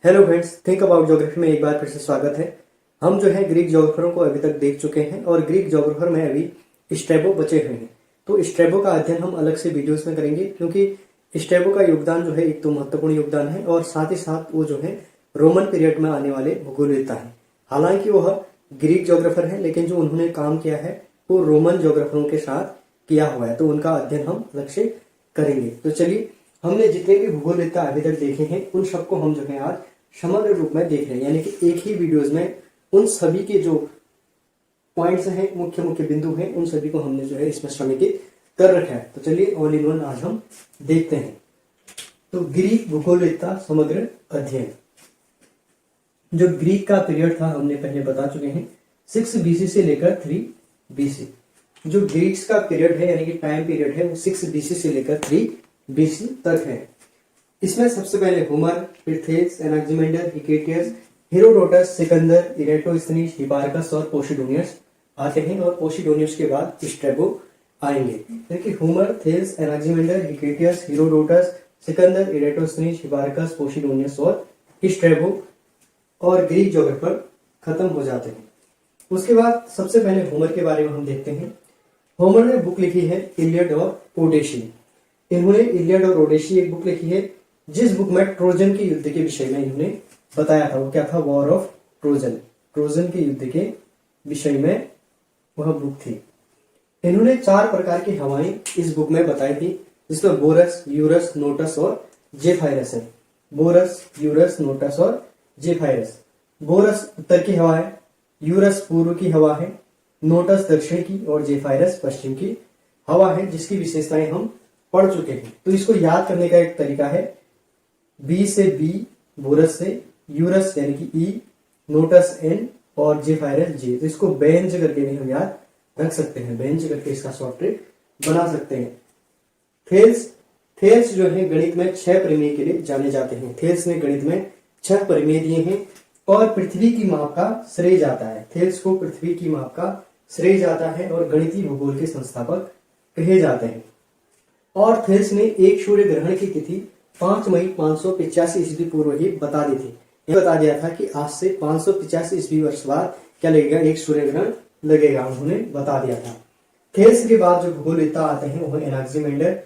Hello friends, think about geography में एक बार फिर से स्वागत है। हम जो है ग्रीक ज्योग्राफरों को अभी तक देख चुके हैं और ग्रीक ज्योग्राफर में अभी स्ट्रैबो बचे हुए हैं। तो स्ट्रैबो का अध्ययन हम अलग से वीडियोस में करेंगे, क्योंकि स्ट्रैबो का योगदान जो है एक तो महत्वपूर्ण योगदान है और साथ ही साथ वो जो है रोमन पीरियड में आने वाले भूगोलवेत्ता है। हालांकि वह ग्रीक ज्योग्राफर है, लेकिन जो उन्होंने काम किया है वो रोमन ज्योग्राफरों के साथ किया हुआ है, तो उनका अध्ययन हम अलग से करेंगे। तो चलिए, हमने जितने भी भूगोलवेत्ता अभी तक देखे हैं उन सबको हम जो है आज समग्र रूप में देख रहे हैं, यानी कि एक ही वीडियोस में उन सभी के जो पॉइंट्स हैं, मुख्य मुख्य बिंदु हैं, उन सभी को हमने जो है इसमें समेकित कर रखा है। तो चलिए ऑल इन वन आज हम देखते हैं। तो ग्रीक भूगोलवेत्ता समग्र अध्ययन। जो ग्रीक का पीरियड था हमने पहले बता चुके हैं, 6 BC से लेकर 3 BC। जो ग्रीक्स का पीरियड है यानी कि टाइम पीरियड है वो 6 BC से लेकर 3 BC तक है। इसमें सबसे पहले होमर, फिर Thales, Anaximander, Hecataeus, Herodotus, Sikandar, Eratosthenes, Hipparchus और पोसिडोनियस आते हैं और पोसिडोनियस के बाद स्ट्रैबो आएंगे। देखिए, Homer, Thales, Anaximander, Hecataeus, Herodotus, Sikandar, Eratosthenes, Hipparchus, Posidonius और स्ट्रैबो और ग्रीक ज्योग्राफर खत्म हो जाते हैं। उसके बाद सबसे पहले होमर के बारे में हम देखते हैं। होमर ने बुक लिखी है इलियड और ओडेसी। इन्होंने इलियड और ओडेसी एक बुक लिखी है, जिस बुक में ट्रोजन के युद्ध के विषय में इन्होंने बताया था। वो क्या था? War of Trojan. ट्रोजन के युद्ध के विषय में वह बुक थी। इन्होंने 4 प्रकार की हवाएं इस बुक में बताई थी, जिसमें बोरस, यूरस, नोटस और जेफायरस है। बोरस, यूरस, नोटस और जेफायरस। बोरस उत्तर की हवा है, यूरस पूर्व की हवा है, नोटस दक्षिण की और जेफायरस पश्चिम की हवा है, जिसकी विशेषताएं हम पढ़ चुके हैं। तो इसको याद करने का एक तरीका है, बी से बी, बोरस से, यूरस यानी कि ई, नोटस एन और जेफायरस जे। तो इसको बेंज करके भी हम याद रख सकते हैं, बेंज करके इसका सॉफ्टवेयर बना सकते हैं। थेल्स, थेल्स जो है गणित में 6 प्रमेय के लिए जाने जाते हैं। थेल्स ने गणित में 6 प्रमेय दिए हैं और पृथ्वी की माप का श्रेय जाता है। थेल्स को पृथ्वी की माप का श्रेय जाता है और गणितीय भूगोल के संस्थापक कहे जाते हैं। और थेल्स ने एक सूर्य ग्रहण की तिथि 5 मई 585 ईस्वी पूर्व ही बता दी थी। ये बता दिया था कि आज से 585 ईस्वी वर्ष बाद क्या लगेगा? एक सूर्य ग्रहण लगेगा, उन्होंने बता दिया था। थेल्स के बाद जो भूगोलवेत्ता आते हैं वो एनाक्सिमेंडर।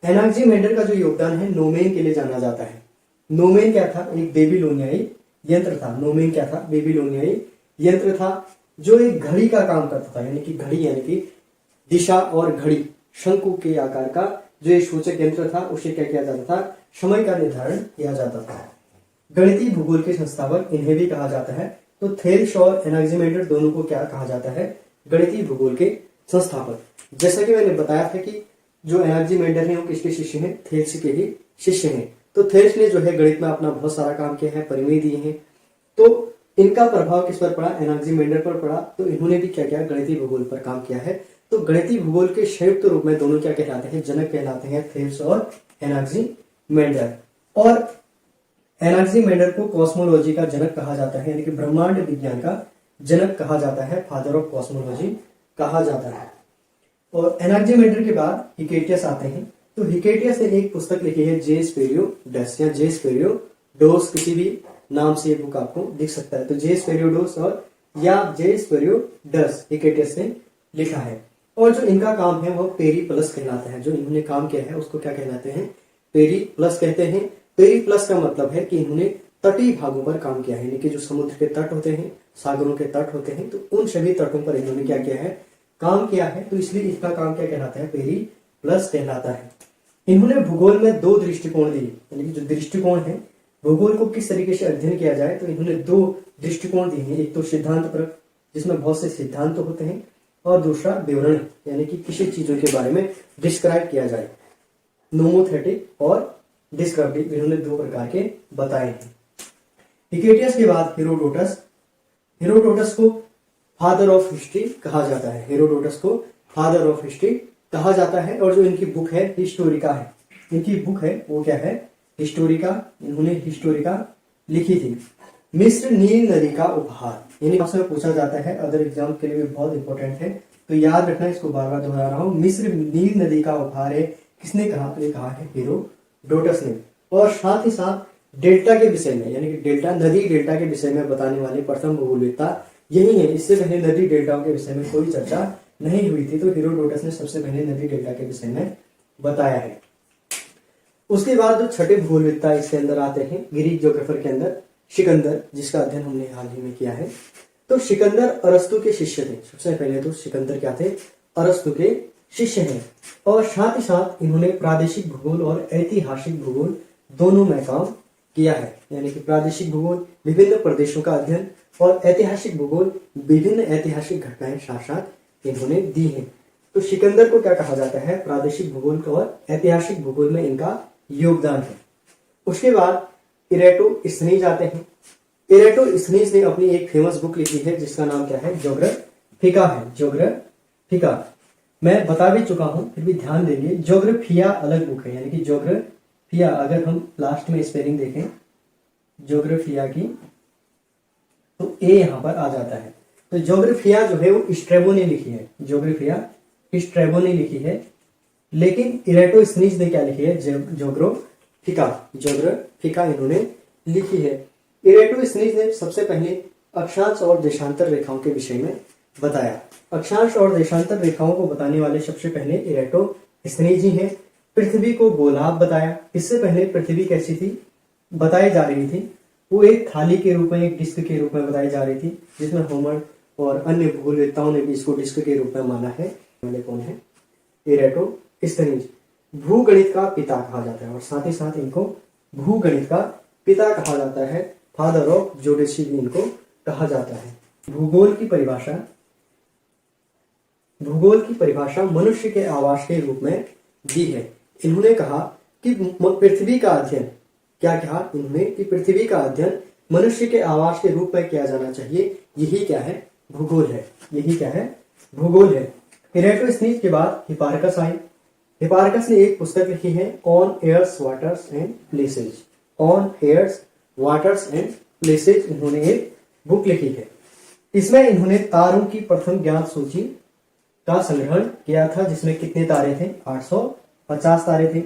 एनाक्सिमेंडर का जो योगदान है नोमेन के लिए जाना जाता है। नोमेन क्या था? एक बेबीलोनियाई यंत्र था। नोमेन क्या था? बेबीलोनियाई यंत्र था जो एक घड़ी का काम करता था, यानी कि घड़ी यानी कि दिशा और घड़ी, शंकु के आकार का जो एक सूचक यंत्र था, उसे क्या किया जाता था? समय का निर्धारण किया जाता था। गणितीय भूगोल के संस्थापक इन्हें भी कहा जाता है। तो थेल्स और एनाक्सिमेंडर दोनों को क्या कहा जाता है? गणितीय भूगोल के संस्थापक। जैसा कि मैंने बताया था कि जो एनाक्सिमेंडर है वो किसके शिष्य हैं? थेल्स के ही शिष्य हैं। तो थेल्स ने जो है गणित में अपना बहुत सारा काम किया है, परिमेय दिए हैं। तो इनका प्रभाव किस पर पड़ा? एनाक्सिमेंडर पर पड़ा। तो इन्होंने भी क्या किया? गणितीय भूगोल पर काम किया है। तो गणितीय भूगोल के संयुक्त रूप में दोनों क्या कहलाते हैं? जनक कहलाते हैं, थेल्स और एनाक्सिमेंडर। और एनाक्सिमेंडर को कॉस्मोलॉजी का जनक कहा जाता है, यानी कि ब्रह्मांड विज्ञान का जनक कहा जाता है, फादर ऑफ कॉस्मोलॉजी कहा जाता है। और एनाक्सिमेंडर के बाद हिकेटियस आते हैं। तो हिकेटियस ने एक पुस्तक लिखी है, जे स्पेरियोडस या जे स्पेरियोडोस, किसी भी नाम से ये बुक आपको दिख सकता है। तो जे स्पेरियोडोस और या जे स्पेरियोडस हिकेटियस ने लिखा है। और जो इनका काम है वो पेरीप्लस कहलाता है। जो इन्होंने काम किया है उसको क्या कहलाते हैं? पेरीप्लस कहते हैं। पेरीप्लस का मतलब है कि इन्होंने तटीय भागों पर काम किया है, यानी कि जो समुद्र के तट होते हैं, सागरों के तट होते हैं, तो उन सभी तटों पर इन्होंने क्या किया है? काम किया है। तो इसलिए इसका काम क्या कहलाता है? पेरीप्लस कहलाता है। इन्होंने भूगोल में 2 दृष्टिकोण दिए, यानी कि जो दृष्टिकोण है भूगोल को किस तरीके से अध्ययन किया जाए, तो इन्होंने 2 दृष्टिकोण दिए हैं। एक तो सिद्धांत परक, जिसमें बहुत से सिद्धांत होते हैं, और दूसरा विवरण, यानी कि किसी चीजों के बारे में डिस्क्राइब किया जाए। नोमोथेटिक और डिस्क्रिप्टिव, इन्होंने 2 प्रकार के बताए हैं। हिकेटियस के बाद हेरोडोटस। हेरोडोटस को फादर ऑफ हिस्ट्री कहा जाता है। हेरोडोटस को फादर ऑफ हिस्ट्री कहा जाता है। और जो इनकी बुक है हिस्टोरिका है। इनकी बुक है वो क्या है? हिस्टोरिका। इन्होंने हिस्टोरिका लिखी थी। मिस्र नील नदी का उपहार, यानी आपसे पूछा जाता है, अदर एग्जाम के लिए भी बहुत इंपॉर्टेंट है, तो याद रखना, इसको बार बार दोहरा रहा हूं। मिस्र नील नदी का उपहार है, किसने कहा? तो ये कहा है हेरोडोटस ने। और साथ ही साथ डेल्टा के विषय में, यानी कि डेल्टा नदी डेल्टा के विषय में बताने वाले प्रथम भूगोलवेत्ता यही है। इससे पहले नदी डेल्टाओं के विषय में कोई चर्चा नहीं हुई थी, तो हेरोडोटस ने सबसे पहले नदी डेल्टा के विषय में बताया है। उसके बाद जो छठे भूगोलवेत्ता इसके अंदर आते हैं ग्रीक ज्योग्राफर के अंदर सिकंदर, जिसका अध्ययन हमने हाल ही में किया है। तो सिकंदर अरस्तु के शिष्य थे। सबसे पहले तो सिकंदर क्या थे? अरस्तु के शिष्य हैं, और साथ ही साथ इन्होंने प्रादेशिक भूगोल और ऐतिहासिक भूगोल दोनों में काम किया है। यानी कि प्रादेशिक भूगोल विभिन्न प्रदेशों का अध्ययन और ऐतिहासिक भूगोल विभिन्न ऐतिहासिक घटनाएं साथ साथ इन्होंने दी हैं। तो सिकंदर को क्या कहा जाता है? प्रादेशिक भूगोल और ऐतिहासिक भूगोल में इनका योगदान है। उसके बाद इरेटोस्थनीज आते हैं। इरेटोस्थनीज ने अपनी एक फेमस बुक लिखी है जिसका नाम क्या है? ज्योग्राफिका है। ज्योग्राफिका मैं बता भी चुका हूं, फिर भी ध्यान देंगे। ज्योग्राफिया अलग बुक है, यानी कि ज्योग्राफिया, अगर हम लास्ट में स्पेलिंग देखें ज्योग्राफिया की तो ए यहां पर आ जाता है। तो ज्योग्राफिया जो है वो स्ट्रैबो ने लिखी है। ज्योग्राफिया स्ट्रैबो ने लिखी है, लेकिन इरेटोस्थनीज ने क्या लिखी है? ज्योग्राफिका इन्होंने लिखी है। इरेटोस्थनीज ने सबसे पहले अक्षांश और देशांतर रेखाओं के विषय में बताया। अक्षांश और देशांतर रेखाओं को बताने वाले सबसे पहले इरेटोस्थनीज ही हैं। पृथ्वी को गोलाभ बताया। इससे पहले पृथ्वी कैसी थी बताई जा रही थी? वो एक थाली के रूप में, एक डिस्क के रूप में बताई जा रही थी, जिसमें होमर और अन्य भूगोलवेत्ताओं ने भी इसको डिस्क के रूप में माना है। पहले कौन है? इरेटोस्थनीज। भूगणित का पिता कहा जाता है, और साथ ही साथ इनको भूगणित का पिता कहा जाता है। फादर ऑफ ज्योग्राफी भी इनको कहा जाता है। भूगोल की परिभाषा मनुष्य के आवास के रूप में दी है। इन्होंने कहा कि पृथ्वी का अध्ययन, क्या कहा इन्होंने? कि पृथ्वी का अध्ययन मनुष्य के आवास के रूप में किया जाना चाहिए। यही क्या है? भूगोल है। यही क्या है? भूगोल है। इरेटोस्थनीज के बाद हिपार्कस आए। हिपार्कस ने एक पुस्तक लिखी है on airs waters and places. On airs waters and places इन्होंने एक बुक लिखी है। इसमें इन्होंने तारों की प्रथम ज्ञात सूची का संग्रहण किया था, जिसमें कितने तारे थे? 850 तारे थे।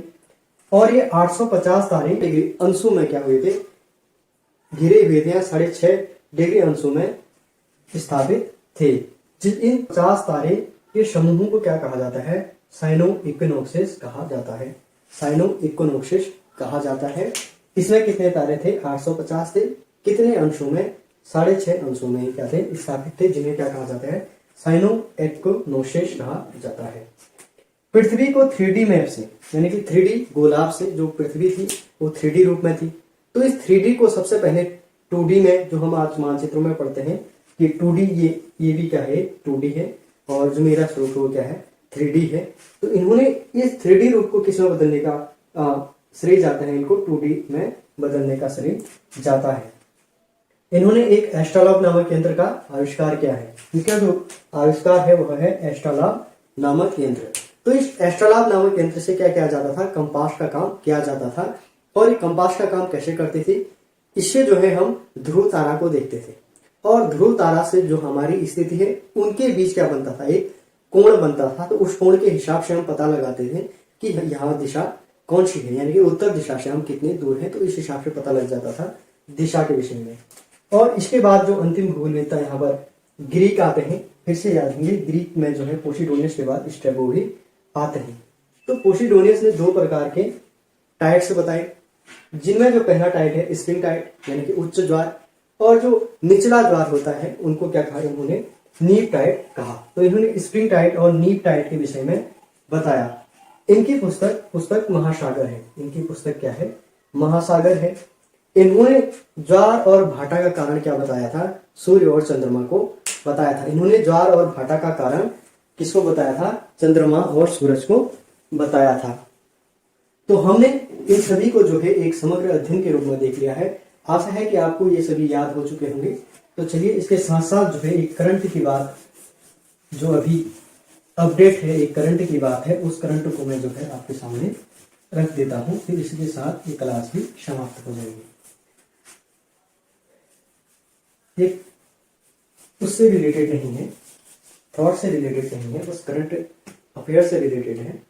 और ये 850 तारे अंशों में क्या हुए थे? घिरे हुए थे, 6.5 डिग्री अंशों में स्थापित थे। इन 50 तारे के समूहों को क्या कहा जाता है? साइनो इक्विनोक्सेस कहा जाता है। साइनो इक्विनोक्सेस कहा जाता है। इसमें कितने तारे थे? 850 थे। कितने अंशों में? 6.5 अंशों में क्या थे? स्थापित थे, जिन्हें क्या कहा जाता है? साइनो इक्विनोक्सेस कहा जाता है। पृथ्वी को 3D मैप से, यानी कि 3D गोलाभ से जो पृथ्वी थी वो 3D रूप में थी। तो इस 3D को सबसे पहले 2D में, जो हम आज मानचित्रों में पढ़ते हैं कि 2D, ये भी क्या है? 2D है। और जो मेरा स्रोत वो क्या है? 3D है। तो इन्होंने इस 3D रूप को किस में बदलने का श्रेय जाता है? इनको 2D में बदलने का श्रेय जाता है। इन्होंने एक एस्ट्रोलाब नामक यंत्र का आविष्कार किया है। इनका जो आविष्कार है वह है एस्ट्रोलाब नामक यंत्र। तो इस एस्ट्रोलाब नामक यंत्र से क्या किया जाता था? कंपास का काम किया जाता था। और ये कंपास का काम कैसे करते थे? इससे जो है हम ध्रुव तारा को देखते थे, और ध्रुव तारा से जो हमारी स्थिति है उनके बीच क्या बनता था? एक कोण बनता था। तो उस कोण के हिसाब से हम पता लगाते थे कि यहाँ दिशा कौन सी है, यानी कि उत्तर दिशा से हम कितने दूर हैं। तो इस हिसाब से पता लग जाता था दिशा के विषय में। और इसके बाद जो अंतिम भूगोलवेत्ता यहाँ पर ग्रीक आते हैं, फिर से याद रखेंगे, ग्रीक में जो है पोसिडोनियस के बाद स्ट्रैबो भी आते हैं। तो पोसिडोनियस ने 2 प्रकार के टाइड्स बताए, जिनमें जो पहला टाइड है स्प्रिंग टाइड, यानी कि उच्च ज्वार, और जो निचला ज्वार होता है उनको क्या कहा? इन्होंने नीप टाइड कहा। तो इन्होंने स्प्रिंग टाइड और नीप टाइड के विषय में बताया। इनकी पुस्तक महासागर है। इनकी पुस्तक क्या है? महासागर है। इन्होंने ज्वार और भाटा का कारण क्या बताया था? सूर्य और चंद्रमा को बताया था। इन्होंने ज्वार और भाटा का कारण किसको बताया था? चंद्रमा और सूरज को बताया था। तो हमने इन सभी को जो है एक समग्र अध्ययन के रूप में देख लिया है। आशा है कि आपको ये सभी याद हो चुके होंगे। तो चलिए इसके साथ साथ जो है एक करंट की बात, जो अभी अपडेट है, एक करंट की बात है, उस करंट को मैं जो है आपके सामने रख देता हूं। फिर इसके साथ ये क्लास भी समाप्त हो जाएगी। ये उससे रिलेटेड नहीं है, थॉट से रिलेटेड नहीं है, बस करंट अफेयर से रिलेटेड है।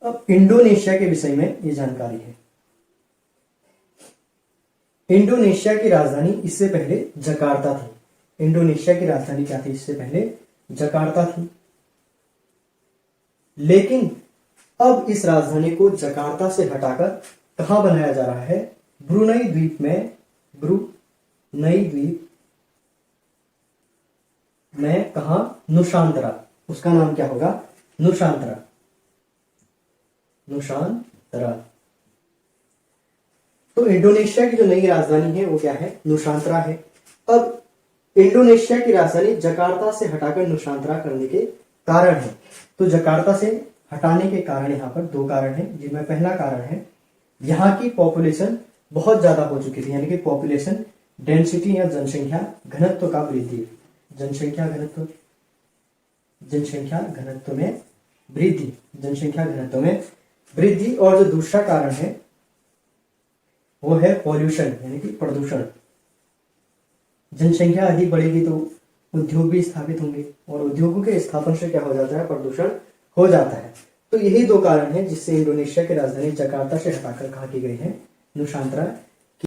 अब इंडोनेशिया के विषय में ये जानकारी है। इंडोनेशिया की राजधानी इससे पहले जकार्ता थी। इंडोनेशिया की राजधानी क्या थी इससे पहले? जकार्ता थी। लेकिन अब इस राजधानी को जकार्ता से हटाकर कहां बनाया जा रहा है? ब्रुनई द्वीप में, ब्रुनई द्वीप में कहा? नुशांतरा। उसका नाम क्या होगा? नुशांतरा। नुशांतरा। तो इंडोनेशिया की जो नई राजधानी है वो क्या है? नुशांतरा है। अब इंडोनेशिया की राजधानी जकार्ता से हटाकर नुशांतरा करने के कारण है। तो जकार्ता से हटाने के कारण यहाँ पर दो कारण हैं, जिनमें पहला कारण है यहाँ की पॉपुलेशन बहुत ज्यादा हो चुकी थी, यानी कि पॉपुलेशन डेंसिटी या जनसंख्या घनत्व का वृद्धि, जनसंख्या घनत्व में वृद्धि, जनसंख्या घनत्व में वृद्धि। और जो दूसरा कारण है वो है पॉल्यूशन, यानी कि प्रदूषण। जनसंख्या अधिक बढ़ेगी तो उद्योग भी स्थापित होंगे, और उद्योगों के स्थापन से क्या हो जाता है? प्रदूषण हो जाता है। तो यही दो कारण हैं जिससे इंडोनेशिया की राजधानी जकार्ता से हटाकर कहाँ की गई है? नुशांतरा